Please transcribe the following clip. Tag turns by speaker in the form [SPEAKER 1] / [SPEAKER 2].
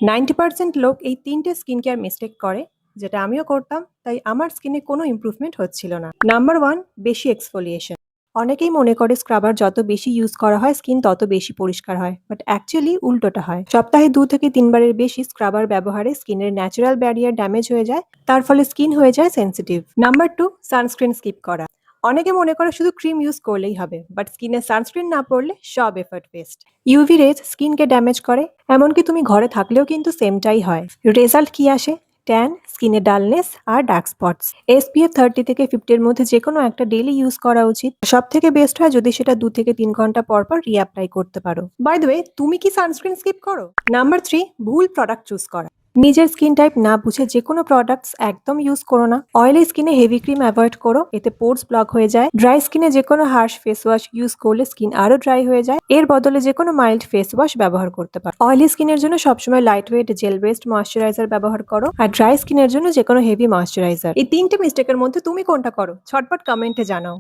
[SPEAKER 1] 90% লোক এই ৩টে skin care mistake করে, যেটা আমিও করতাম। তাই আমার স্কিনে কোনো ইমপ্রুভমেন্ট হচ্ছিল না। নাম্বার 1, বেশি এক্সফোলিয়েশন। অনেকেই মনে করে স্ক্রাবার যত বেশি ইউজ করা হয় স্কিন তত বেশি পরিষ্কার হয়, বাট অ্যাকচুয়ালি উল্টোটা হয়। সপ্তাহে 2 থেকে 3 বারের বেশি স্ক্রাবার ব্যবহারে স্কিনের ন্যাচারাল ব্যারিয়ার ড্যামেজ হয়ে যায়, তার ফলে স্কিন হয়ে যায় সেনসিটিভ। নাম্বার 2, সানস্ক্রিন স্কিপ করা। অনেকে মনে করে শুধু ক্রিম ইউজ করলেই হবে, বাট স্কিনে সানস্ক্রিন না পড়লে সব এফর্ট ওয়েস্ট। ইউভি রেজ স্কিনকে ড্যামেজ করে, এমনকি তুমি ঘরে থাকলেও কিন্তু সেমটাই হয়। রেজাল্ট কি আসে? ট্যান, স্কিনে ডালনেস আর ডার্ক স্পটস। SPF 30 থেকে 50 এর মধ্যে যে কোনো একটা ডেইলি ইউজ করা উচিত। সব থেকে বেস্ট হয় যদি সেটা 2 থেকে 3 ঘন্টা পর পর রিঅ্যাপ্লাই করতে পারো। বাই দ্য ওয়ে, তুমি কি সানস্ক্রিন স্কিপ করো? নাম্বার 3, ভুল প্রোডাক্ট চুজ করা। নিজের স্কিন টাইপ না বুঝে যে কোনো প্রোডাক্টস একদম ইউজ করো না। অয়েলি স্কিনে হেভি ক্রিম অ্যাভয়েড করো, এতে পোর্স ব্লক হয়ে যায়। ড্রাই স্কিনে যে কোনো হার্শ ফেস ওয়াশ ইউজ করলে স্কিন আরো ড্রাই হয়ে যায়। এর বদলে যে কোনো মাইল্ড ফেস ওয়াশ ব্যবহার করতে পারো। অয়েলি স্কিনের জন্য সবসময় light weight jail based moisturiser ব্যবহার করো, আর ড্রাই স্কিনের জন্য যে কোনো হেভি ময়শ্চারাইজার। এই 3টে মিস্টেকের মধ্যে তুমি কোনটা করো? ঝটপট কমেন্টে জানাও।